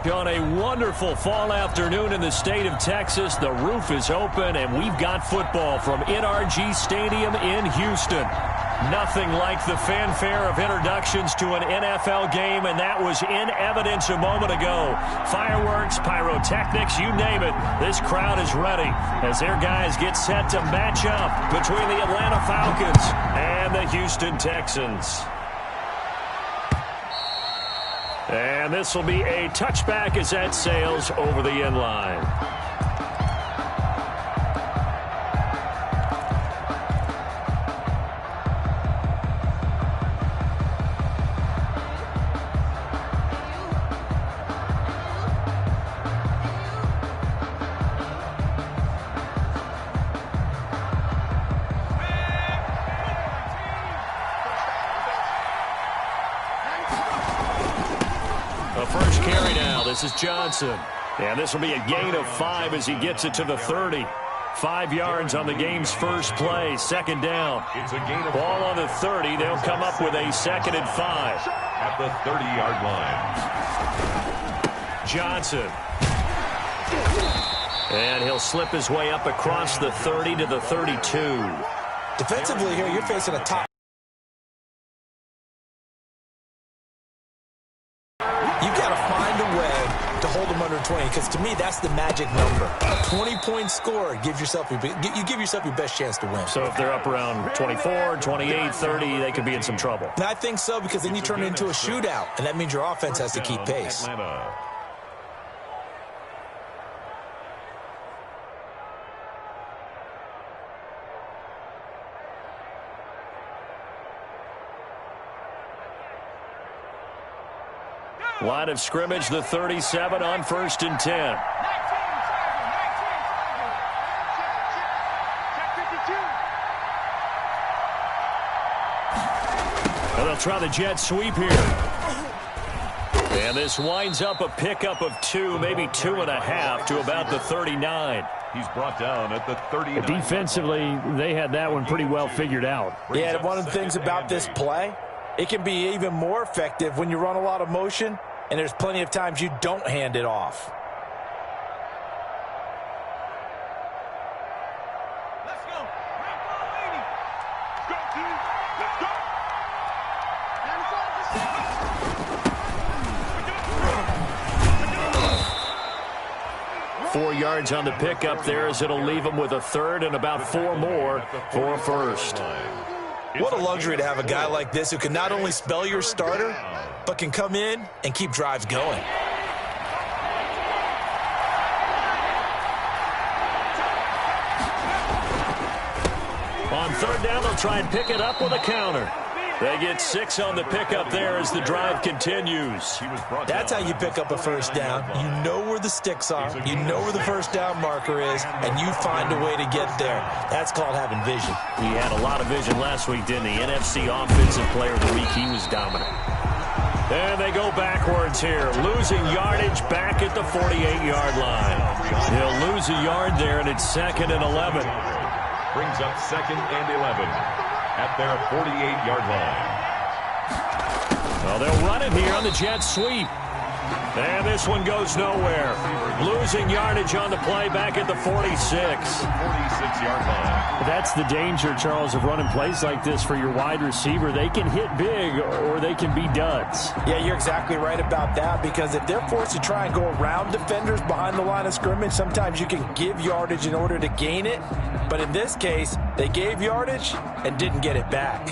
On a wonderful fall afternoon in the state of Texas, the roof is open, and we've got football from NRG Stadium in Houston. Nothing like the fanfare of introductions to an NFL game, and that was in evidence a moment ago. Fireworks, pyrotechnics, you name it. This crowd is ready as their guys get set to match up between the Atlanta Falcons and the Houston Texans. And this will be a touchback as that sails over the end line. First carry now. This is Johnson. And this will be a gain of 5 as he gets it to the 30. 5 yards on the game's first play. Second down. Ball on the 30. They'll come up with a 2nd and 5. At the 30-yard line. Johnson. And he'll slip his way up across the 30 to the 32. Defensively here, you're facing a top. Hold them under 20, because to me that's the magic number. A 20-point score gives yourself you give yourself your best chance to win. So if they're up around 24, 28, 30, they could be in some trouble. And I think so, because then you turn it into a shootout, and that means your offense has to keep pace. Atlanta. Line of scrimmage, the 37 on 1st and 10. And they'll try the jet sweep here. And this winds up a pickup of 2, maybe 2.5 to about the 39. He's brought down at the 39. Defensively, they had that one pretty well figured out. Yeah, one of the things about this play, it can be even more effective when you run a lot of motion, and there's plenty of times you don't hand it off. Let's go. Let's go, team. Let's go. 4 yards on the pickup there as it'll leave them with a 3rd and about 4 more for a 1st. What a luxury to have a guy like this who can not only spell your starter, but can come in and keep drives going. On 3rd down, they'll try and pick it up with a counter. They get 6 on the pickup there as the drive continues. That's how you pick up a 1st down. You know where the sticks are, you know where the 1st down marker is, and you find a way to get there. That's called having vision. He had a lot of vision last week, didn't he? NFC Offensive Player of the Week, he was dominant. And they go backwards here, losing yardage back at the 48-yard line. He'll lose a yard there, and it's 2nd and 11. Brings up 2nd and 11. At their 48-yard line. Well, they'll run it here on the jet sweep. And this one goes nowhere. Losing yardage on the play back at the 46. 46-yard line. That's the danger, Charles, of running plays like this for your wide receiver. They can hit big or they can be duds. Yeah, you're exactly right about that, because if they're forced to try and go around defenders behind the line of scrimmage, sometimes you can give yardage in order to gain it. But in this case, they gave yardage and didn't get it back.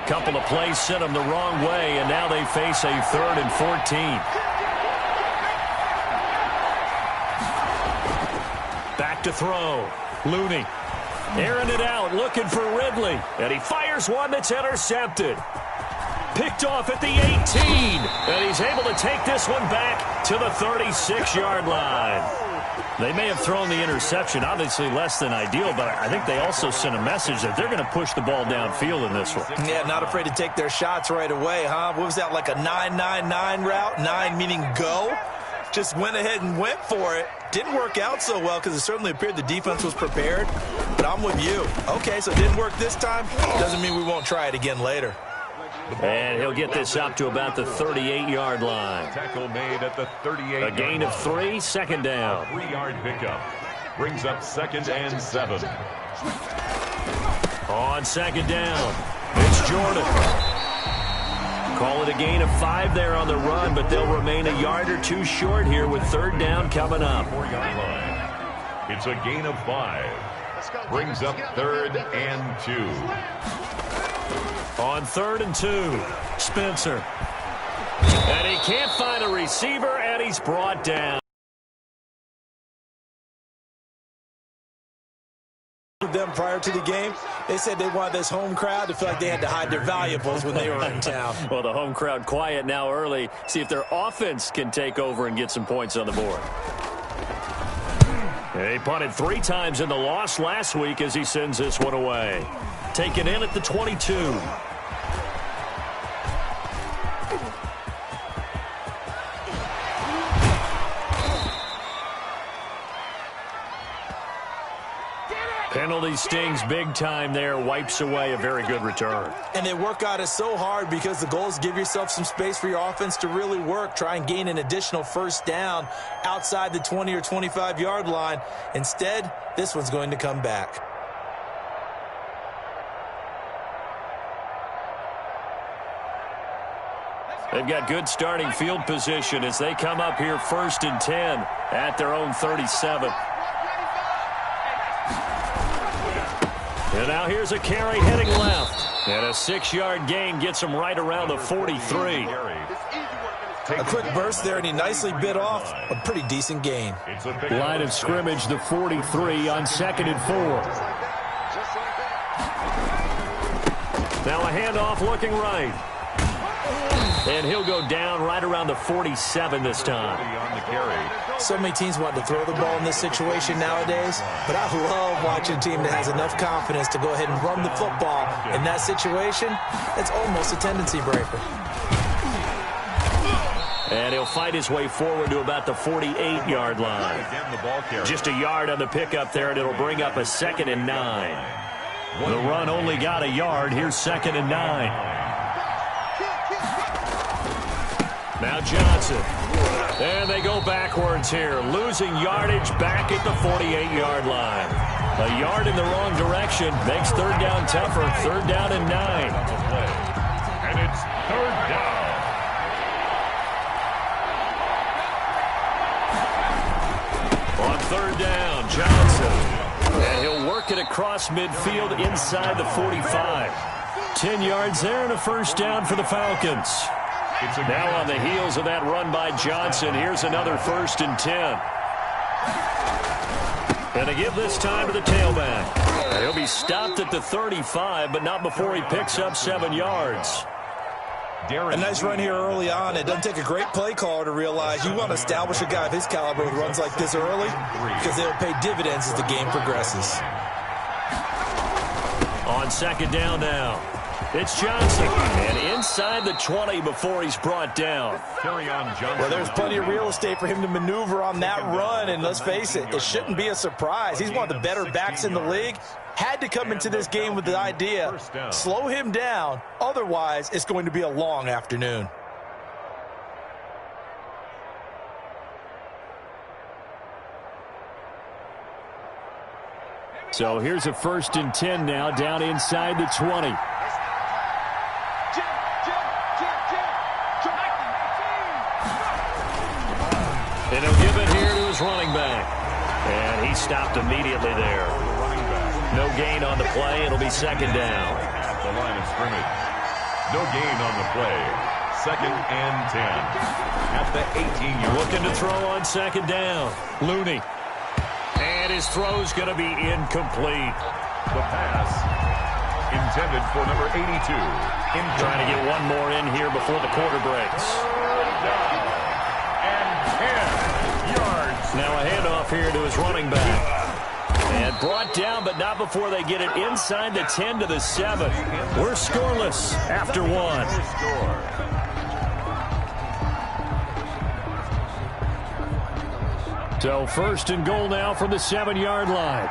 Couple of plays sent them the wrong way, and now they face a 3rd and 14. Back to throw. Looney. Airing it out, looking for Ridley. And he fires one that's intercepted. Picked off at the 18. And he's able to take this one back to the 36-yard line. They may have thrown the interception, obviously less than ideal, but I think they also sent a message that they're going to push the ball downfield in this one. Yeah, not afraid to take their shots right away, huh? What was that, like a 9-9-9 route? 9 meaning go? Just went ahead and went for it. Didn't work out so well because it certainly appeared the defense was prepared, but I'm with you. Okay, so it didn't work this time. Doesn't mean we won't try it again later. And he'll get this up to about the 38-yard line. Tackle made at the 38. A gain of 3, second down. 3-yard pickup. Brings up 2nd and 7. On second down, it's Jordan. Call it a gain of 5 there on the run, but they'll remain a yard or 2 short here with 3rd down coming up. 4-yard line. It's a gain of 5. Brings up 3rd and 2. On 3rd and 2, Spencer. And he can't find a receiver, and he's brought down. Them prior to the game, they said they wanted this home crowd to feel like they had to hide their valuables when they were in town. Well, the home crowd quiet now early. See if their offense can take over and get some points on the board. He punted 3 times in the loss last week as he sends this one away. Taken in at the 22. Penalty stings big time there, wipes away a very good return. And they work out it so hard because the goal is give yourself some space for your offense to really work. Try and gain an additional 1st down outside the 20 or 25-yard line. Instead, this one's going to come back. They've got good starting field position as they come up here 1st and 10 at their own 37. And now here's a carry heading left. And a 6-yard gain gets him right around the 43. A quick burst there, and he nicely bit off a pretty decent gain. Line of scrimmage, the 43 on 2nd and 4. Now a handoff looking right. And he'll go down right around the 47 this time. So many teams want to throw the ball in this situation nowadays, but I love watching a team that has enough confidence to go ahead and run the football in that situation. It's almost a tendency breaker. And he'll fight his way forward to about the 48-yard line. Just a yard on the pickup there, and it'll bring up a 2nd and 9. The run only got a yard. Here's 2nd and 9. Now Johnson. And they go backwards here, losing yardage back at the 48-yard line. A yard in the wrong direction makes 3rd down tougher. 3rd down and 9. And it's 3rd down. On 3rd down, Johnson. And he'll work it across midfield inside the 45. 10 yards there and a 1st down for the Falcons. Now on the heels of that run by Johnson, here's another 1st and 10. And they give this time to the tailback. He'll be stopped at the 35, but not before he picks up 7 yards. A nice run here early on. It doesn't take a great play caller to realize you want to establish a guy of his caliber who runs like this early because they'll pay dividends as the game progresses. On 2nd down now. It's Johnson, and inside the 20 before he's brought down. Carry on, Johnson. Well, there's plenty of real estate for him to maneuver on that run, and let's face it, it shouldn't be a surprise. He's one of the better backs in the league. Had to come into this game with the idea, slow him down, otherwise it's going to be a long afternoon. So here's a 1st and 10 now, down inside the 20. And he'll give it here to his running back. And he stopped immediately there. No gain on the play. It'll be 2nd down. At the line of scrimmage. No gain on the play. 2nd and 10. At the 18-yard. Looking to throw on 2nd down. Looney. And his throw's going to be incomplete. The pass intended for number 82. Trying to get one more in here before the quarter breaks. Now a handoff here to his running back. And brought down, but not before they get it inside the 10 to the 7. We're scoreless after 1. So 1st and goal now from the 7-yard line.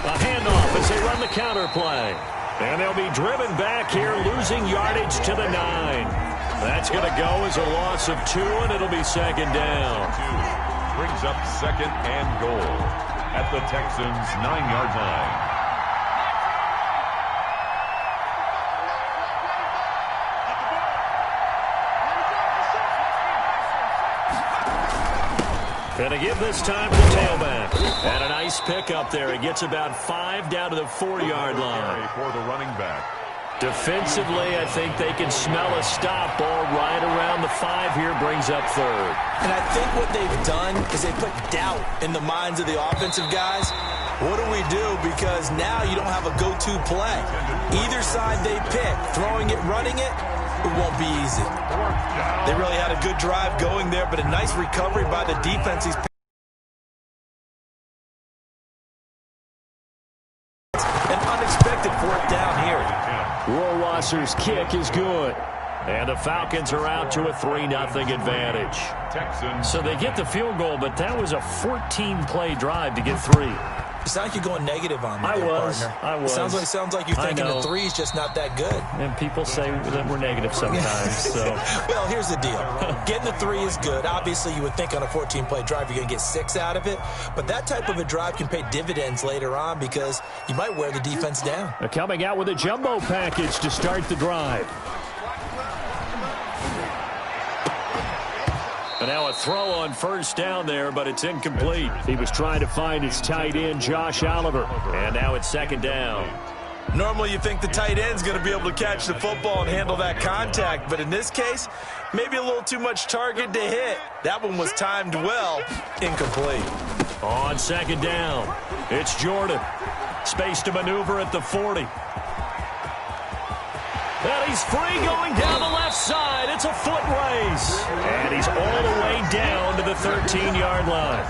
A handoff as they run on the counter play. And they'll be driven back here, losing yardage to the 9. That's going to go as a loss of 2, and it'll be second down. Brings up second and goal at the Texans' 9-yard line. Going to give this time to the tailback. And a nice pick up there. He gets about 5 down to the 4-yard line. For the running back. Defensively, I think they can smell a stop ball right around the 5 here. Brings up third. And I think what they've done is they put doubt in the minds of the offensive guys. What do we do? Because now you don't have a go-to play. Either side they pick, throwing it, running it, it won't be easy. They really had a good drive going there, but a nice recovery by the defense. And unexpected fourth down here. Rohrwasser's kick is good. And the Falcons are out to a 3-0 advantage. Texans. So they get the field goal, but that was a 14-play drive to get 3. It's not like you're going negative on me, I was. Sounds like you're thinking the 3's just not that good. And people say that we're negative sometimes. So. Well, here's the deal. Getting the 3 is good. Obviously, you would think on a 14-play drive you're going to get 6 out of it. But that type of a drive can pay dividends later on because you might wear the defense down. They're coming out with a jumbo package to start the drive. And now a throw on first down there, but it's incomplete. He was trying to find his tight end, Josh Oliver. And now it's second down. Normally you think the tight end's going to be able to catch the football and handle that contact. But in this case, maybe a little too much target to hit. That one was timed well. Incomplete. On second down, it's Jordan. Space to maneuver at the 40. And he's free going down the left side. It's a foot race. And he's all the way down to the 13-yard line.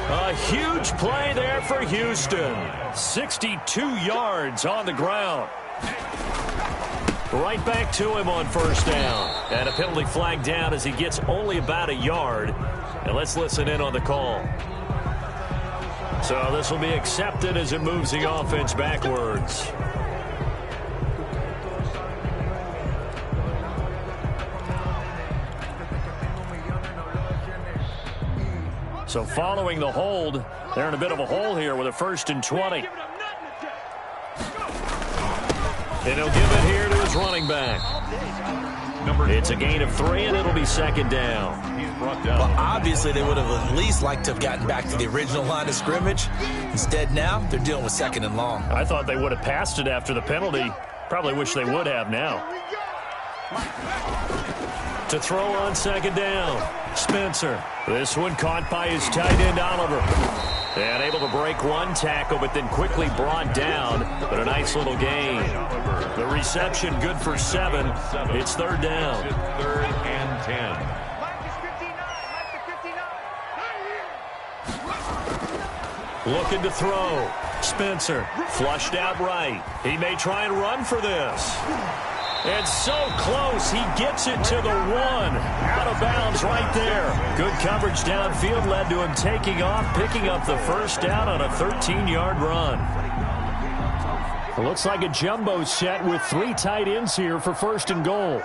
A huge play there for Houston. 62 yards on the ground. Right back to him on first down. And a penalty flag down as he gets only about a yard. And let's listen in on the call. So this will be accepted as it moves the offense backwards. So following the hold, they're in a bit of a hole here with a 1st and 20. And he'll give it here to his running back. It's a gain of 3, and it'll be second down. Well, obviously they would have at least liked to have gotten back to the original line of scrimmage. Instead now, they're dealing with 2nd and long. I thought they would have passed it after the penalty. Probably wish they would have now. To throw on second down, Spencer. This one caught by his tight end, Oliver. And able to break one tackle, but then quickly brought down. But a nice little gain. The reception good for 7. It's third down. 3rd and 10. Looking to throw. Spencer flushed out right. He may try and run for this. It's so close, he gets it to the 1. Out of bounds right there. Good coverage downfield led to him taking off, picking up the first down on a 13-yard run. It looks like a jumbo set with 3 tight ends here for 1st and goal.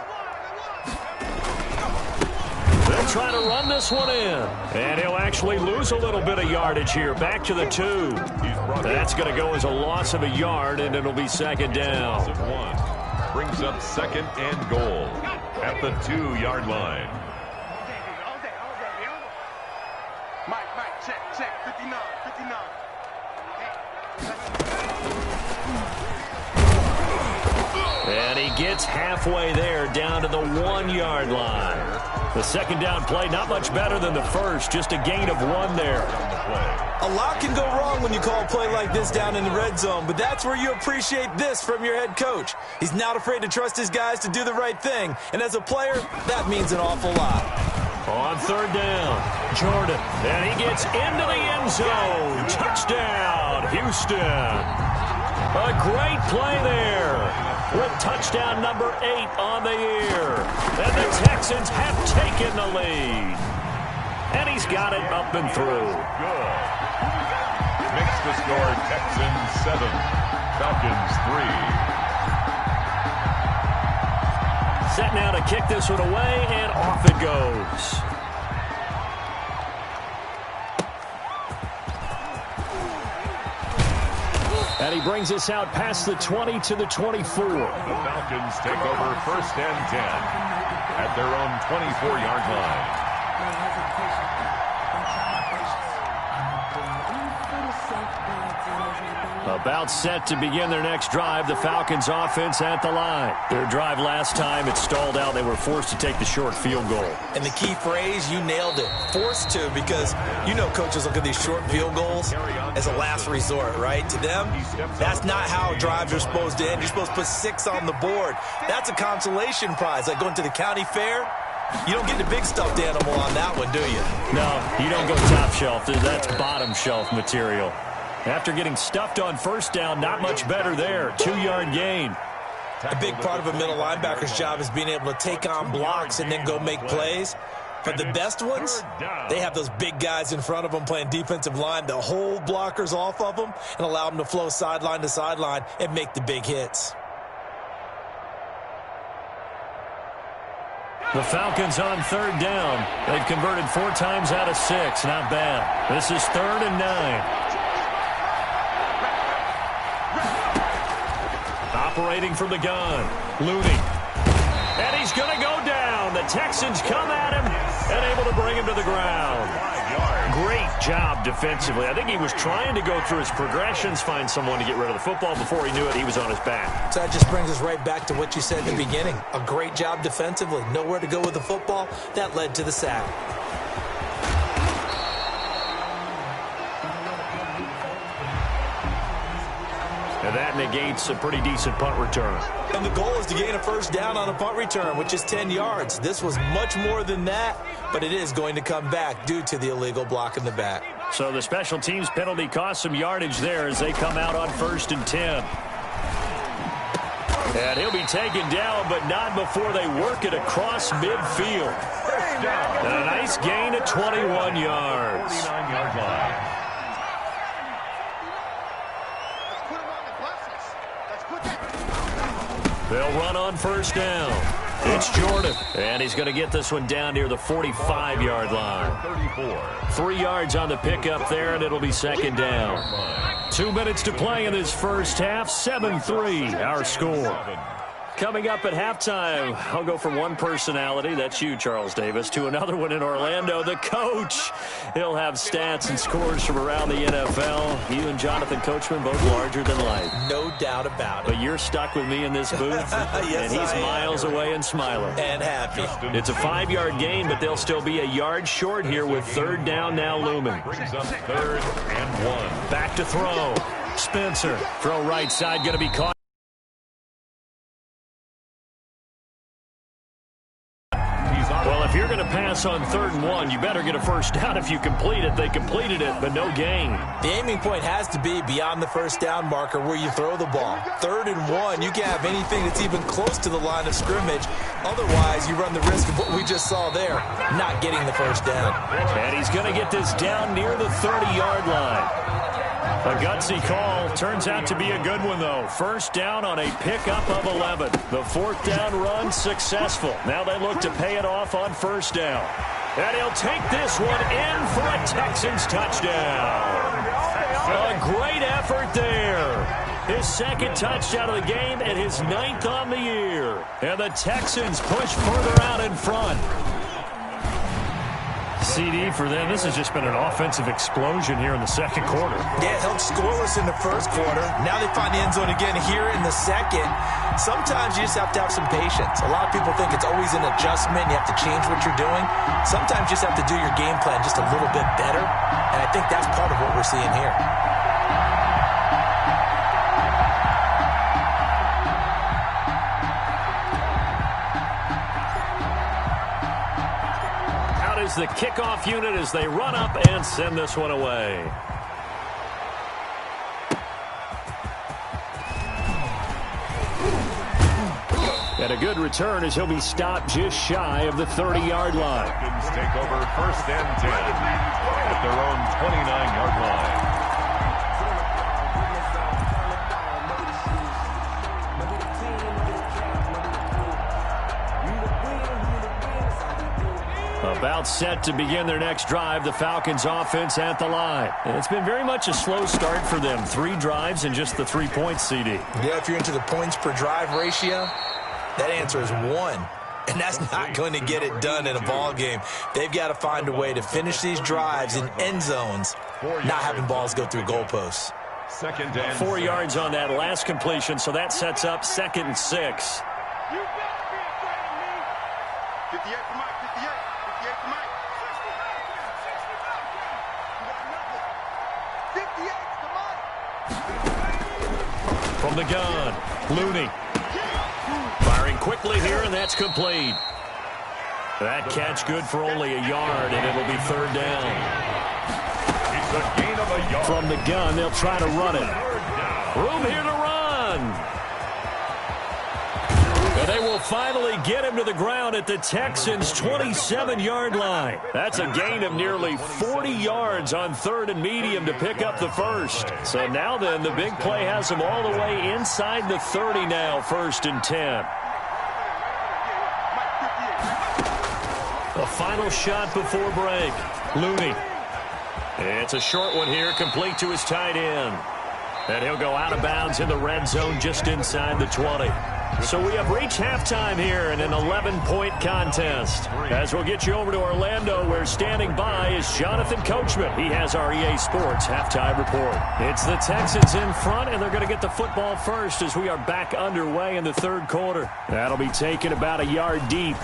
They'll try to run this one in. And he'll actually lose a little bit of yardage here. Back to the 2. That's going to go as a loss of a yard, and it'll be second down. Brings up 2nd and goal at the 2-yard line. Mike, check, 59. And he gets halfway there, down to the 1-yard line. The second down play, not much better than the first, just a gain of 1 there. A lot can go wrong when you call a play like this down in the red zone, but that's where you appreciate this from your head coach. He's not afraid to trust his guys to do the right thing, and as a player, that means an awful lot. On third down, Jordan, and he gets into the end zone. Touchdown, Houston. A great play there with touchdown number 8 on the year. And the Texans have taken the lead. And he's got it up and through. Good. Makes the score Texans 7, Falcons 3. Set now to kick this one away, and off it goes. And he brings us out past the 20 to the 24. The Falcons take over 1st and 10 at their own 24-yard line. About set to begin their next drive, the Falcons offense at the line. Their drive last time, it stalled out. They were forced to take the short field goal. And the key phrase, you nailed it, forced to, because you know coaches look at these short field goals as a last resort, right? To them, that's not how drives are supposed to end. You're supposed to put 6 on the board. That's a consolation prize, like going to the county fair. You don't get the big stuffed animal on that one, do you? No, you don't go top shelf. That's bottom shelf material. After getting stuffed on 1st down, not much better there. 2-yard gain. A big part of a middle linebacker's job is being able to take on blocks and then go make plays. But the best ones, they have those big guys in front of them playing defensive line to hold blockers off of them and allow them to flow sideline to sideline and make the big hits. The Falcons on 3rd down. They've converted 4 times out of 6. Not bad. This is 3rd and 9. Operating from the gun, Looney. And he's going to go down. The Texans come at him and able to bring him to the ground. Great job defensively. I think he was trying to go through his progressions, find someone to get rid of the football. Before he knew it, he was on his back. So that just brings us right back to what you said at the beginning. A great job defensively. Nowhere to go with the football. That led to the sack. And that negates a pretty decent punt return. And the goal is to gain a 1st down on a punt return, which is 10 yards. This was much more than that, but it is going to come back due to the illegal block in the back. So the special teams penalty cost some yardage there as they come out on 1st and 10. And he'll be taken down, but not before they work it across midfield. And a nice gain of 21 yards. 49-yard line. They'll run on 1st down. It's Jordan, and he's going to get this one down near the 45-yard line. 3 yards on the pickup there, and it'll be 2nd down. 2 minutes to play in this 1st half. 7-3, our score. Coming up at halftime, I'll go from one personality, that's you, Charles Davis, to another one in Orlando, the coach. He'll have stats and scores from around the NFL. You and Jonathan Coachman both larger than life. No doubt about it. But you're stuck with me in this booth, yes, and he's miles away and smiling. And happy. It's a 5-yard gain, but they'll still be a yard short here with 3rd down now looming. Brings up 3rd and 1. Back to throw. Spencer, throw right side, going to be caught. Well, if you're going to pass on 3rd and 1, you better get a 1st down if you complete it. They completed it, but no gain. The aiming point has to be beyond the 1st down marker where you throw the ball. 3rd and 1, you can't have anything that's even close to the line of scrimmage. Otherwise, you run the risk of what we just saw there, not getting the 1st down. And he's going to get this down near the 30-yard line. A gutsy call. Turns out to be a good one, though. 1st down on a pickup of 11. The 4th down run successful. Now they look to pay it off on 1st down. And he'll take this one in for a Texans touchdown. A great effort there. His 2nd touchdown of the game and his 9th on the year. And the Texans push further out in front. CD for them. This has just been an offensive explosion here in the 2nd quarter. Yeah, it held scoreless in the 1st quarter. Now they find the end zone again here in the 2nd. Sometimes you just have to have some patience. A lot of people think it's always an adjustment. You have to change what you're doing. Sometimes you just have to do your game plan just a little bit better. And I think that's part of what we're seeing here. Is the kickoff unit as they run up and send this one away. And a good return as he'll be stopped just shy of the 30-yard line. Falcons take over 1st and 10 at their own 29-yard line. About set to begin their next drive, the Falcons offense at the line. And it's been very much a slow start for them. 3 drives and just the 3 points, CD. Yeah, if you're into the points per drive ratio, that answer is 1. And that's not going to get it done in a ball game. They've got to find a way to finish these drives in end zones, not having balls go through goalposts. 4 yards on that last completion, so that sets up 2nd and 6. 58 for Mike, 58 for Mike. 58 for Mike. From the gun, Looney. Firing quickly here, and that's complete. That catch good for only a yard, and it'll be 3rd down. It's a gain of a yard. From the gun, they'll try to run it. Room here to run. And they will finally get him to the ground at the Texans' 27-yard line. That's a gain of nearly 40 yards on 3rd and medium to pick up the first. So now then, the big play has them all the way inside the 30 now, 1st and 10. A final shot before break. Looney. It's a short one here, complete to his tight end. And he'll go out of bounds in the red zone just inside the 20. So we have reached halftime here in an 11-point contest. As we'll get you over to Orlando, where standing by is Jonathan Coachman. He has our EA Sports halftime report. It's the Texans in front, and they're going to get the football first as we are back underway in the 3rd quarter. That'll be taken about a yard deep.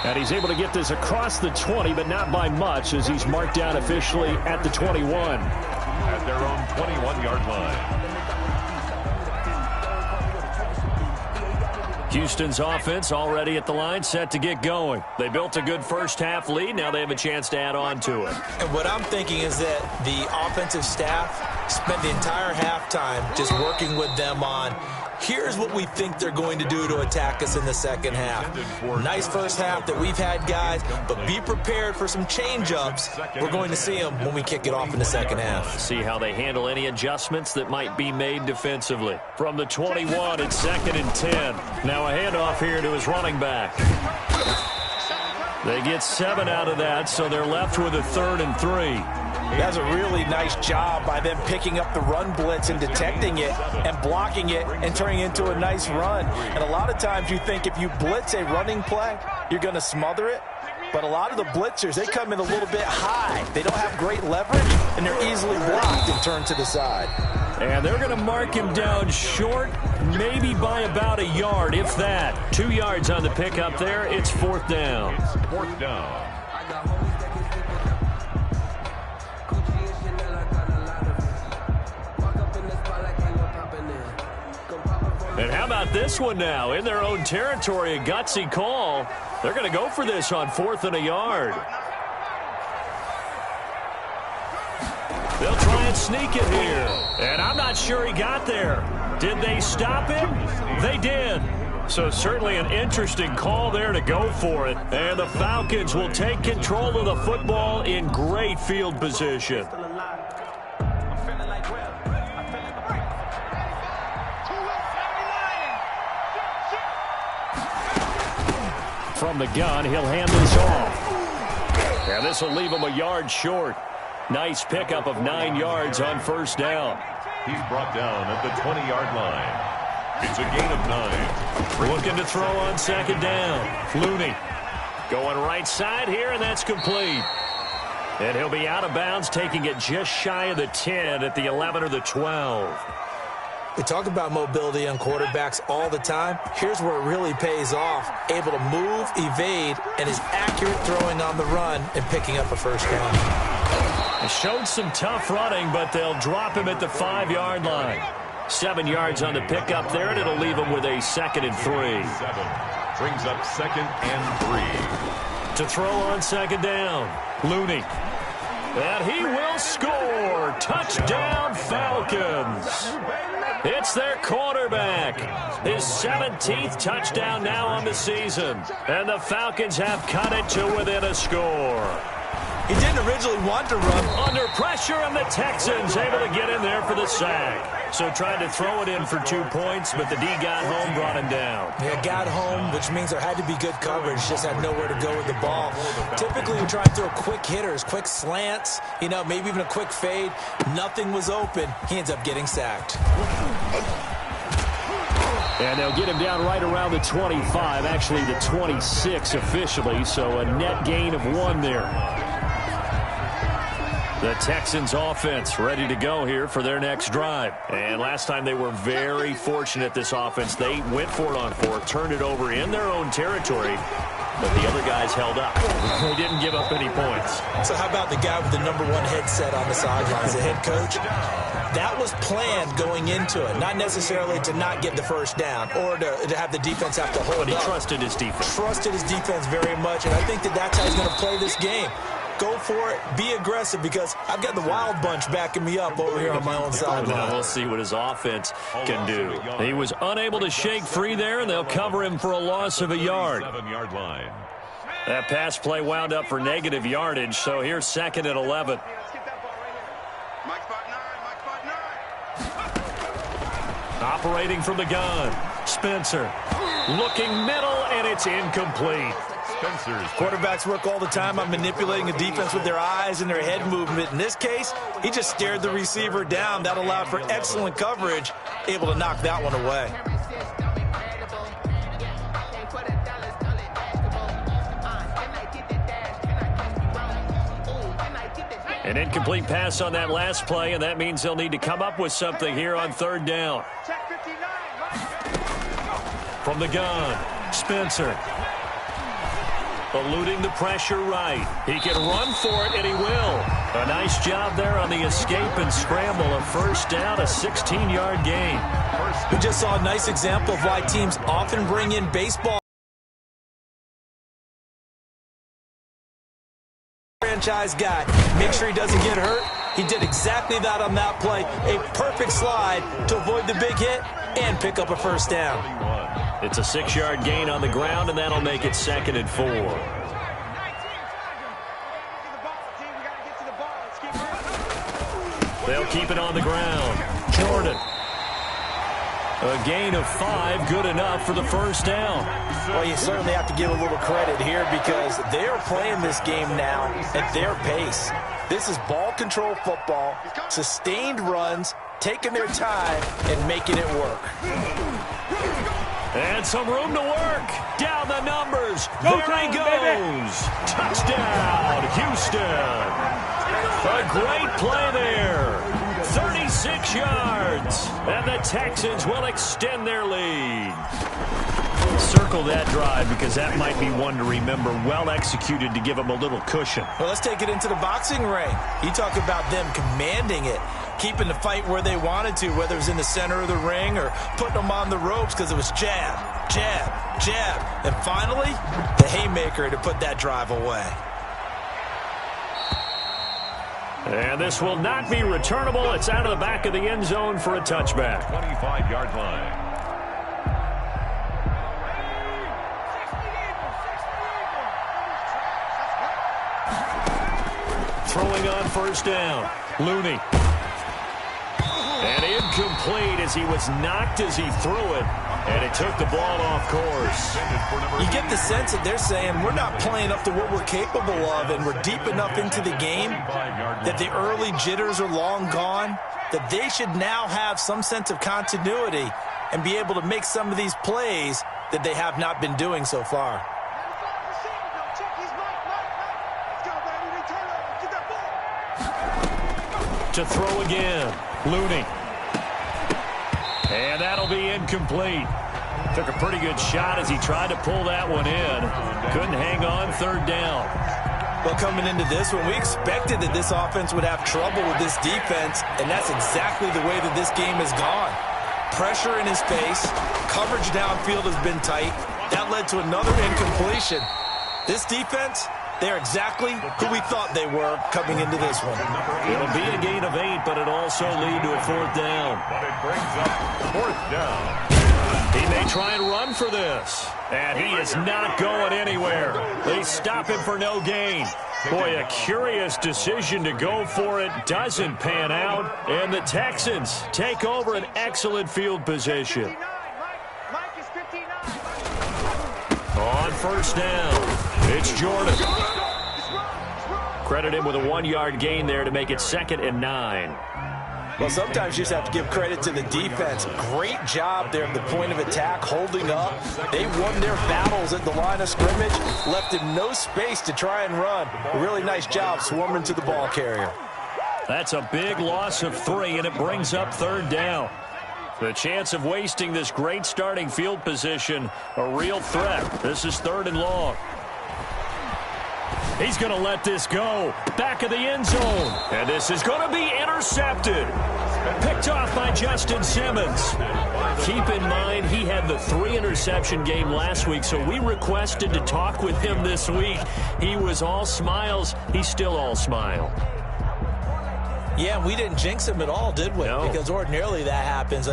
And he's able to get this across the 20, but not by much, as he's marked down officially at the 21. At their own 21-yard line. Houston's offense already at the line, set to get going. They built a good first-half lead. Now they have a chance to add on to it. And what I'm thinking is that the offensive staff spent the entire halftime just working with them on, here's what we think they're going to do to attack us in the second half. Nice first half that we've had, guys, but be prepared for some change-ups. We're going to see them when we kick it off in the second half. See how they handle any adjustments that might be made defensively. From the 21, it's 2nd and 10. Now a handoff here to his running back. They get 7 out of that, so they're left with a 3rd and 3. That's a really nice job by them picking up the run blitz and detecting it and blocking it and turning it into a nice run. And a lot of times you think if you blitz a running play, you're going to smother it. But a lot of the blitzers, they come in a little bit high. They don't have great leverage, and they're easily blocked and turned to the side. And they're going to mark him down short, maybe by about a yard, if that. 2 yards on the pickup there. It's 4th down. It's 4th down. And how about this one now? In their own territory, a gutsy call. They're going to go for this on 4th and a yard. They'll try and sneak it here. And I'm not sure he got there. Did they stop him? They did. So certainly an interesting call there to go for it. And the Falcons will take control of the football in great field position. From the gun, he'll hand this off. And this will leave him a yard short. Nice pickup of 9 yards on 1st down. He's brought down at the 20-yard line. It's a gain of 9. Looking to throw on 2nd down. Looney going right side here, and that's complete. And he'll be out of bounds, taking it just shy of the 10 at the 11 or the 12. We talk about mobility on quarterbacks all the time. Here's where it really pays off. Able to move, evade, and is accurate throwing on the run and picking up a 1st down. It showed some tough running, but they'll drop him at the 5-yard line. 7 yards on the pickup there, and it'll leave him with a 2nd and 3. 7 brings up 2nd and 3. To throw on 2nd down, Looney. And he will score. Touchdown, Falcons. It's their quarterback. His 17th touchdown now on the season. And the Falcons have cut it to within a score. He didn't originally want to run. Under pressure, and the Texans able to get in there for the sack. So tried to throw it in for 2 points, but the D got home, brought him down. Yeah, got home, which means there had to be good coverage. Just had nowhere to go with the ball. Typically, we try and throw quick hitters, quick slants, you know, maybe even a quick fade. Nothing was open. He ends up getting sacked. And they'll get him down right around the 25, actually the 26 officially, so a net gain of 1 there. The Texans offense ready to go here for their next drive. And last time they were very fortunate, this offense. They went for it on 4, turned it over in their own territory, but the other guys held up. They didn't give up any points. So how about the guy with the #1 headset on the sidelines, the head coach? That was planned going into it, not necessarily to not get the first down or to have the defense have to hold up. But he trusted his defense. Trusted his defense very much, and I think that's how he's going to play this game. Go for it. Be aggressive, because I've got the wild bunch backing me up over here on my own sideline. We'll see what his offense can do. He was unable to shake free there, and they'll cover him for a loss of a yard. 7-yard line. That pass play wound up for negative yardage, so here's 2nd and 11. Let's get that ball right here. Mike spot 9, Mike spot 9. Operating from the gun. Spencer looking middle, and it's incomplete. Spencer's Quarterbacks work all the time on manipulating a defense with their eyes and their head movement. In this case, he just stared the receiver down. That allowed for excellent coverage, able to knock that one away. An incomplete pass on that last play, and that means they'll need to come up with something here on 3rd down. Check 59. From the gun, Spencer. Eluding the pressure right. He can run for it, and he will. A nice job there on the escape and scramble. A first down, a 16-yard gain. We just saw a nice example of why teams often bring in baseball franchise guy. Make sure he doesn't get hurt. He did exactly that on that play. A perfect slide to avoid the big hit and pick up a first down. It's a 6-yard gain on the ground, and that'll make it 2nd and 4. They'll keep it on the ground. Jordan. A gain of 5, good enough for the first down. Well, you certainly have to give a little credit here, because they are playing this game now at their pace. This is ball control football, sustained runs, taking their time and making it work. And some room to work. Down the numbers. There he goes. Touchdown, Houston. A great play there. 36 yards. And the Texans will extend their lead. Circle that drive, because that might be one to remember. Well executed to give them a little cushion. Well, let's take it into the boxing ring. You talk about them commanding it, keeping the fight where they wanted to, whether it was in the center of the ring or putting them on the ropes, because it was jab, jab, jab. And finally, the haymaker to put that drive away. And this will not be returnable. It's out of the back of the end zone for a touchback. 25-yard line. Throwing on first down. Looney. And incomplete as he was knocked as he threw it. And it took the ball off course. You get the sense that they're saying we're not playing up to what we're capable of, and we're deep enough into the game that the early jitters are long gone, that they should now have some sense of continuity and be able to make some of these plays that they have not been doing so far. To throw again. Looney. And that'll be incomplete. Took a pretty good shot as he tried to pull that one in. Couldn't hang on 3rd down. Well, coming into this one, we expected that this offense would have trouble with this defense, and that's exactly the way that this game has gone. Pressure in his face. Coverage downfield has been tight. That led to another incompletion. This defense, they're exactly who we thought they were coming into this one. It'll be a gain of 8, but it'll also lead to a 4th down. But it brings up 4th down. He may try and run for this. And he is not going anywhere. They stop him for no gain. Boy, a curious decision to go for it. Doesn't pan out. And the Texans take over an excellent field position. On first down, it's Jordan. Credit him with a 1-yard gain there to make it 2nd and 9. Well, sometimes you just have to give credit to the defense. Great job there at the point of attack, holding up. They won their battles at the line of scrimmage, left him no space to try and run. A really nice job swarming to the ball carrier. That's a big loss of 3, and it brings up 3rd down. The chance of wasting this great starting field position, a real threat. This is 3rd and long. He's going to let this go. Back of the end zone. And this is going to be intercepted. Picked off by Justin Simmons. Keep in mind, he had the 3-interception game last week, so we requested to talk with him this week. He was all smiles. He's still all smile. Yeah, we didn't jinx him at all, did we? No. Because ordinarily that happens.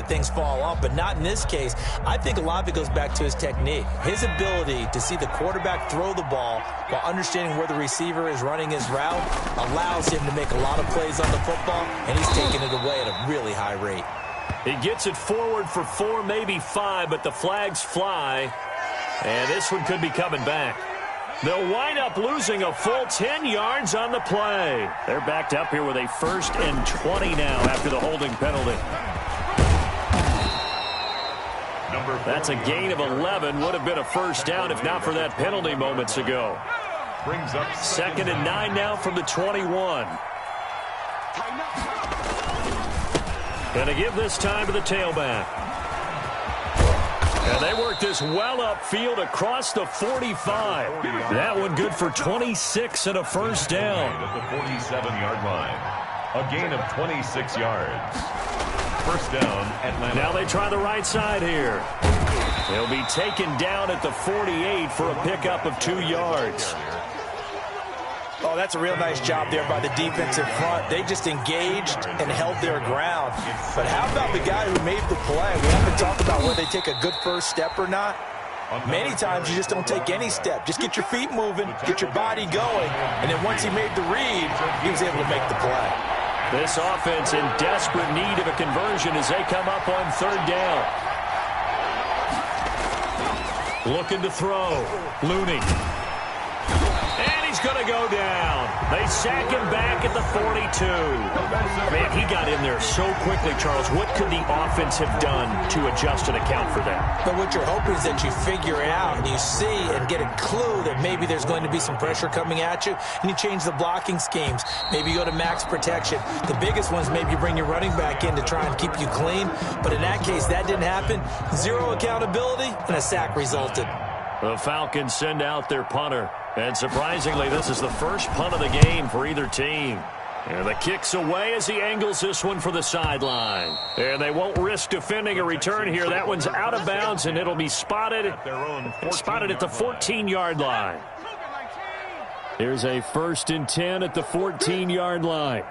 Things fall off, but not in this case. I think a lot of it goes back to his technique. His ability to see the quarterback throw the ball while understanding where the receiver is running his route allows him to make a lot of plays on the football, and he's taking it away at a really high rate. He gets it forward for 4, maybe 5, but the flags fly, and this one could be coming back. They'll wind up losing a full 10 yards on the play. They're backed up here with a 1st and 20 now after the holding penalty. That's a gain of 11. Would have been a 1st down if not for that penalty moments ago. Brings up 2nd and 9 now from the 21. Gonna give this time to the tailback. And they work this well upfield across the 45. That one good for 26 and a 1st down. At the 47-yard line. A gain of 26 yards. 1st down, Atlanta. Now they try the right side here. They'll be taken down at the 48 for a pickup of 2 yards. Oh, that's a real nice job there by the defensive front. They just engaged and held their ground. But how about the guy who made the play? We haven't talked about whether they take a good first step or not. Many times you just don't take any step. Just get your feet moving, get your body going, and then once he made the read, he was able to make the play. This offense in desperate need of a conversion as they come up on 3rd down. Looking to throw. Looney. And he's going to go down. They sack him back at the 42. Man, he got in there so quickly, Charles. What could the offense have done to adjust and account for that? But what you're hoping is that you figure it out and you see and get a clue that maybe there's going to be some pressure coming at you, and you change the blocking schemes. Maybe you go to max protection. The biggest ones, maybe you bring your running back in to try and keep you clean. But in that case, that didn't happen. 0 accountability, and a sack resulted. The Falcons send out their punter. And surprisingly, this is the first punt of the game for either team. And the kick's away as he angles this one for the sideline. And they won't risk defending a return here. That one's out of bounds, and it'll be spotted at the 14-yard line. Here's a 1st and 10 at the 14-yard line.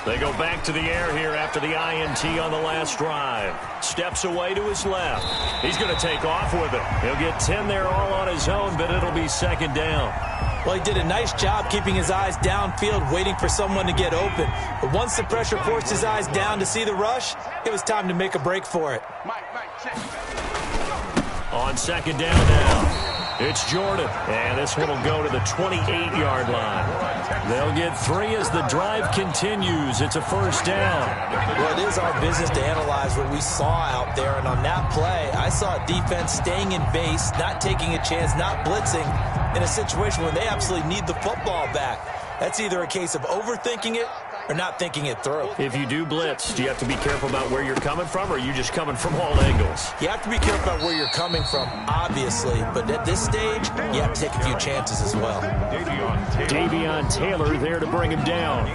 They go back to the air here after the INT on the last drive. Steps away to his left. He's going to take off with it. He'll get 10 there all on his own, but it'll be 2nd down. Well, he did a nice job keeping his eyes downfield, waiting for someone to get open. But once the pressure forced his eyes down to see the rush, it was time to make a break for it. On 2nd down now. It's Jordan, and this one will go to the 28-yard line. They'll get 3 as the drive continues. It's a 1st down. Well, it is our business to analyze what we saw out there, and on that play, I saw a defense staying in base, not taking a chance, not blitzing, in a situation where they absolutely need the football back. That's either a case of overthinking it or not thinking it through. If you do blitz, do you have to be careful about where you're coming from, or are you just coming from all angles? You have to be careful about where you're coming from, obviously, but at this stage, you have to take a few chances as well. Davion Taylor there to bring him down.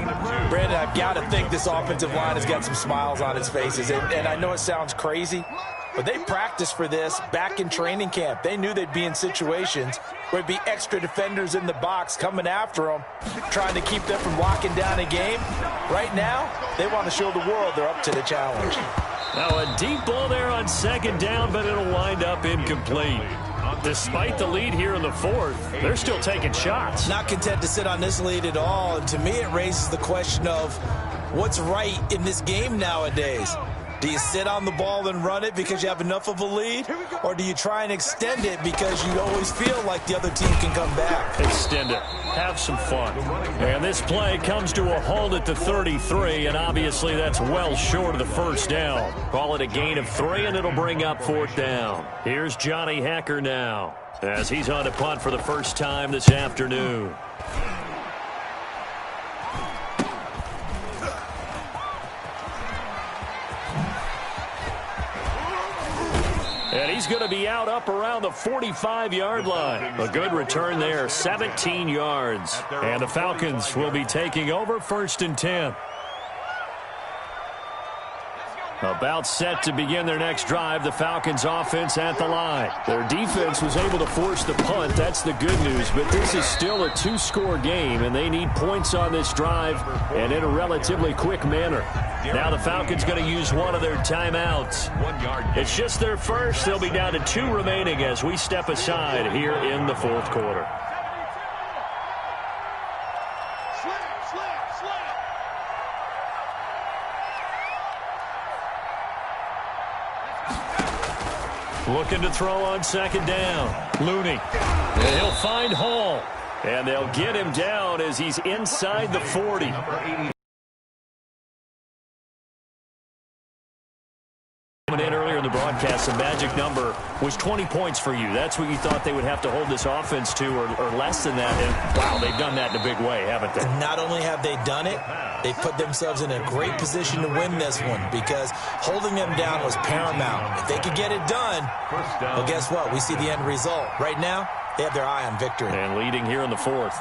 Brandon, I've got to think this offensive line has got some smiles on its faces, and I know it sounds crazy, but they practiced for this back in training camp. They knew they'd be in situations where there'd be extra defenders in the box coming after them, trying to keep them from locking down a game. Right now, they want to show the world they're up to the challenge. Now a deep ball there on 2nd down, but it'll wind up incomplete. Despite the lead here in the fourth, they're still taking shots. Not content to sit on this lead at all. And to me, it raises the question of what's right in this game nowadays. Do you sit on the ball and run it because you have enough of a lead? Or do you try and extend it because you always feel like the other team can come back? Extend it. Have some fun. And this play comes to a halt at the 33, and obviously that's well short of the first down. Call it a gain of 3, and it'll bring up 4th down. Here's Johnny Hacker now as he's on to punt for the first time this afternoon. And he's going to be out up around the 45-yard line. A good return there, 17 yards. And the Falcons will be taking over 1st and 10. About set to begin their next drive, the Falcons offense at the line. Their defense was able to force the punt. That's the good news, but this is still a 2-score game, and they need points on this drive and in a relatively quick manner. Now the Falcons going to use one of their timeouts. It's just their first. They'll be down to 2 remaining as we step aside here in the 4th quarter. Looking to throw on 2nd down. Looney. And he'll find Hall. And they'll get him down as he's inside the 40. In earlier in the broadcast, the magic number was 20 points for you. That's what you thought they would have to hold this offense to, or less than that. And, wow, they've done that in a big way, haven't they? Not only have they done it, they put themselves in a great position to win this one because holding them down was paramount. If they could get it done, well, guess what? We see the end result. Right now, they have their eye on victory. And leading here in the 4th.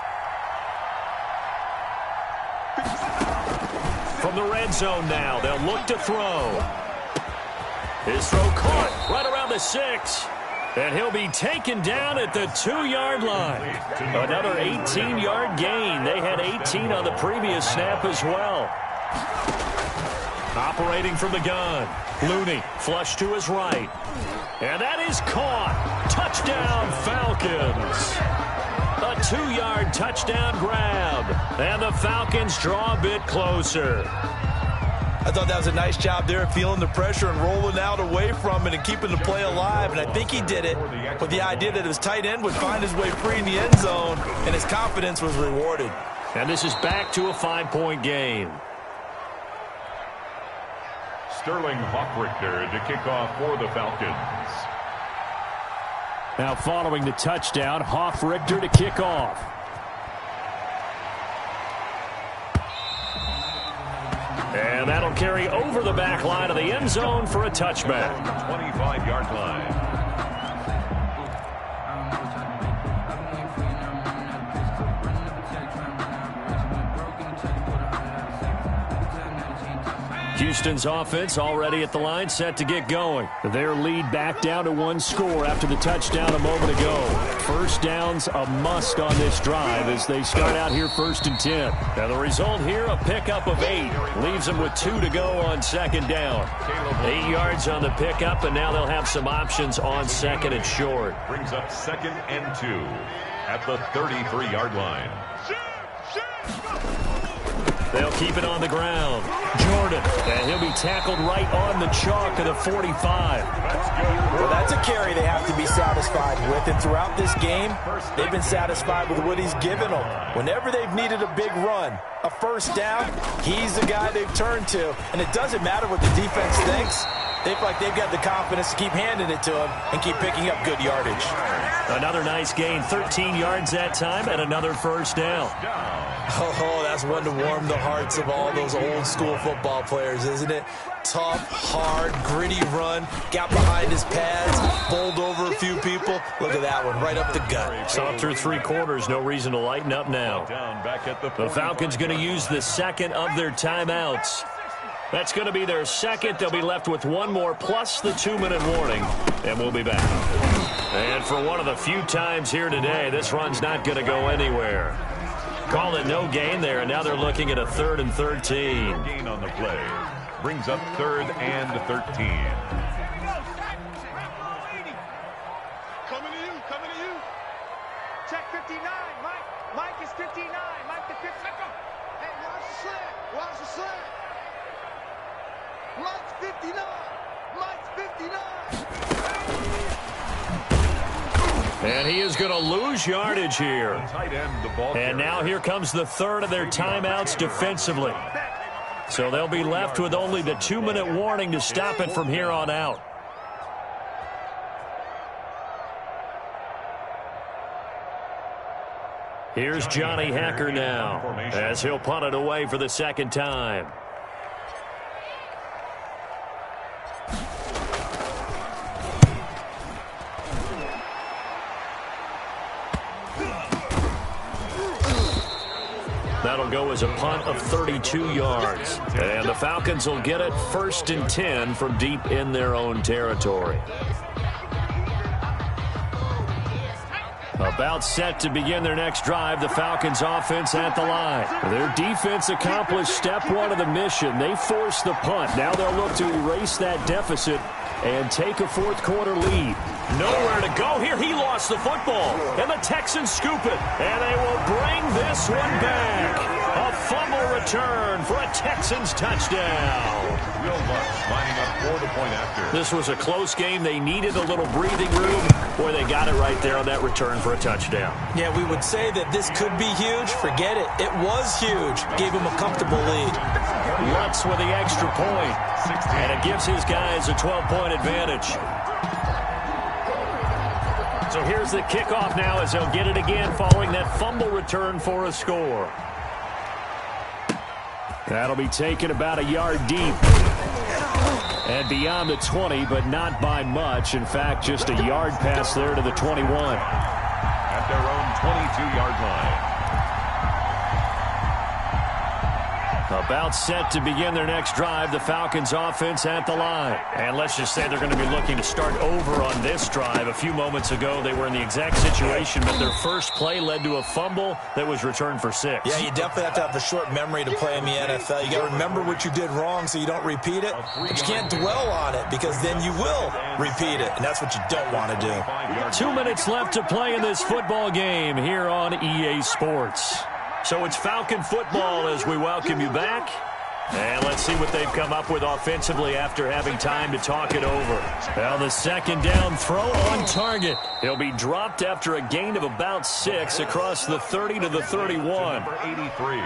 From the red zone now, they'll look to throw. His throw caught right around the 6. And he'll be taken down at the 2-yard line. Another 18-yard gain. They had 18 on the previous snap as well. Operating from the gun. Looney flush to his right. And that is caught. Touchdown, Falcons. A 2-yard touchdown grab. And the Falcons draw a bit closer. I thought that was a nice job there, feeling the pressure and rolling out away from it and keeping the play alive. And I think he did it with the idea that his tight end would find his way free in the end zone, and his confidence was rewarded. And this is back to a 5-point game. Sterling Hoffrichter to kick off for the Falcons. Now following the touchdown, Hoffrichter to kick off. And that'll carry over the back line of the end zone for a touchback. 25-yard line. Houston's offense already at the line, set to get going. Their lead back down to 1 score after the touchdown a moment ago. First down's a must on this drive as they start out here 1st and 10. Now the result here, a pickup of 8. Leaves them with 2 to go on 2nd down. 8 yards on the pickup, and now they'll have some options on 2nd and short. Brings up 2nd and 2 at the 33-yard line. They'll keep it on the ground. Jordan, and he'll be tackled right on the chalk of the 45. Well, that's a carry they have to be satisfied with. And throughout this game, they've been satisfied with what he's given them. Whenever they've needed a big run, a first down, he's the guy they've turned to. And it doesn't matter what the defense thinks. They feel like they've got the confidence to keep handing it to him and keep picking up good yardage. Another nice gain, 13 yards that time, and another first down. Oh, that's one to warm the hearts of all those old-school football players, isn't it? Tough, hard, gritty run, got behind his pads, bowled over a few people. Look at that one, right up the gut. Saw through 3 quarters, no reason to lighten up now. The Falcons going to use the 2nd of their timeouts. That's going to be their 2nd. They'll be left with 1 more plus the 2-minute warning, and we'll be back. And for one of the few times here today, this run's not going to go anywhere. Call it no gain there, and now they're looking at a 3rd and 13. Gain on the play. Brings up 3rd and 13. Coming in. you, coming to you. Check 59, Mike. Mike is 59. Mike the 59. Hey, watch the slant. Watch the slant. Mike's 59. Mike's 59. And he is going to lose yardage here. Tight end, the ball And now here comes the third of their timeouts defensively. So they'll be left with only the 2-minute warning to stop it from here on out. Here's Johnny Hacker now as he'll punt it away for the second time. That'll go as a punt of 32 yards. And the Falcons will get it 1st and 10 from deep in their own territory. About set to begin their next drive, the Falcons offense at the line. Their defense accomplished step one of the mission. They forced the punt. Now they'll look to erase that deficit and take a fourth-quarter lead. Nowhere to go here. He lost the football, and the Texans scoop it, and they will bring this one back. A fumble return for a Texans touchdown. Will Lutz lining up for the point after. This was a close game. They needed a little breathing room. Boy, they got it right there on that return for a touchdown. Yeah, we would say that this could be huge. Forget it. It was huge. Gave him a comfortable lead. Lutz with the extra point. And it gives his guys a 12-point advantage. So here's the kickoff now as they'll get it again following that fumble return for a score. That'll be taken about a yard deep. And beyond the 20, but not by much. In fact, just a yard pass there to the 21. At their own 22-yard line. About set to begin their next drive, the Falcons offense at the line. And let's just say they're going to be looking to start over on this drive. A few moments ago, they were in the exact situation, but their first play led to a fumble that was returned for 6. Yeah, you definitely have to have a short memory to play in the NFL. You got to remember what you did wrong so you don't repeat it. But you can't dwell on it because then you will repeat it, and that's what you don't want to do. 2 minutes left to play in this football game here on EA Sports. So it's Falcon football as we welcome you back. And let's see what they've come up with offensively after having time to talk it over. Now the second down throw on target. He'll be dropped after a gain of about 6 across the 30 to the 31. Number 83.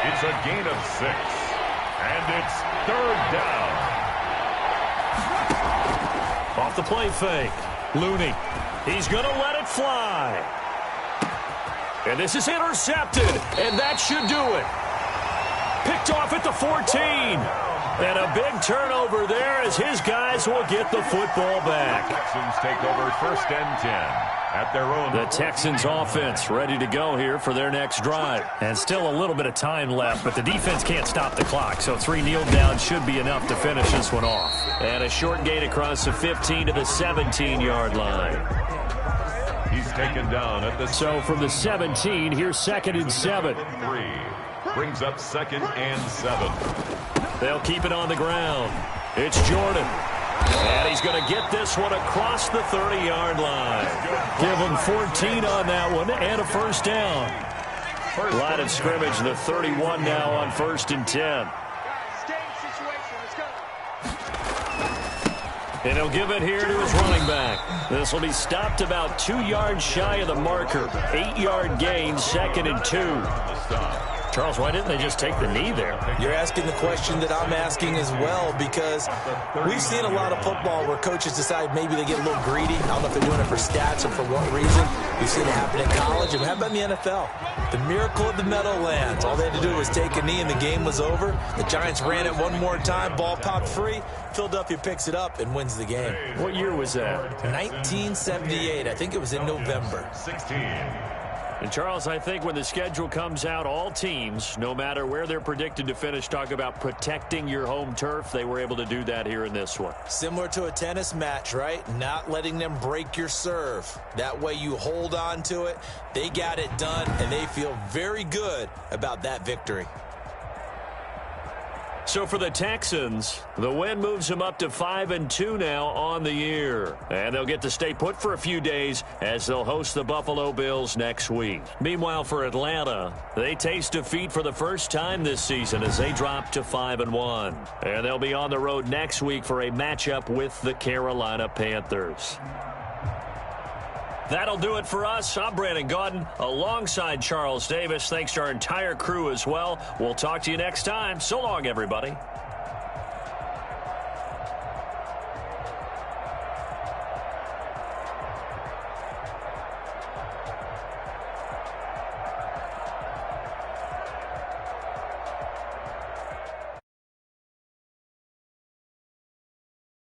It's a gain of 6. And it's 3rd down. Off the play fake. Looney. He's going to let it fly. And this is intercepted, and that should do it. Picked off at the 14. And a big turnover there as his guys will get the football back. Texans take over 1st and 10 at their own. The Texans offense ready to go here for their next drive. And still a little bit of time left, but the defense can't stop the clock. So 3 kneel downs should be enough to finish this one off. And a short gain across the 15 to the 17-yard line. He's taken down at the... So from the 17, here's 2nd and 7. 3. Brings up 2nd and 7. They'll keep it on the ground. It's Jordan. And he's going to get this one across the 30-yard line. Give him 14 on that one and a 1st down. Line of scrimmage, the 31 now on 1st and 10. And he'll give it here to his running back. This will be stopped about 2 yards shy of the marker. 8-yard gain, 2nd and 2. Charles, why didn't they just take the knee there? You're asking the question that I'm asking as well, because we've seen a lot of football where coaches decide maybe they get a little greedy. I don't know if they're doing it for stats or for what reason. We've seen it happen in college, and how about in the NFL? The miracle of the Meadowlands. All they had to do was take a knee, and the game was over. The Giants ran it one more time. Ball popped free. Philadelphia picks it up and wins the game. What year was that? 1978. I think it was in November. 16. And, Charles, I think when the schedule comes out, all teams, no matter where they're predicted to finish, talk about protecting your home turf. They were able to do that here in this one. Similar to a tennis match, right? Not letting them break your serve. That way you hold on to it. They got it done, and they feel very good about that victory. So for the Texans, the win moves them up to 5-2 now on the year. And they'll get to stay put for a few days as they'll host the Buffalo Bills next week. Meanwhile, for Atlanta, they taste defeat for the first time this season as they drop to 5-1. And they'll be on the road next week for a matchup with the Carolina Panthers. That'll do it for us. I'm Brandon Gaudin alongside Charles Davis. Thanks to our entire crew as well. We'll talk to you next time. So long, everybody.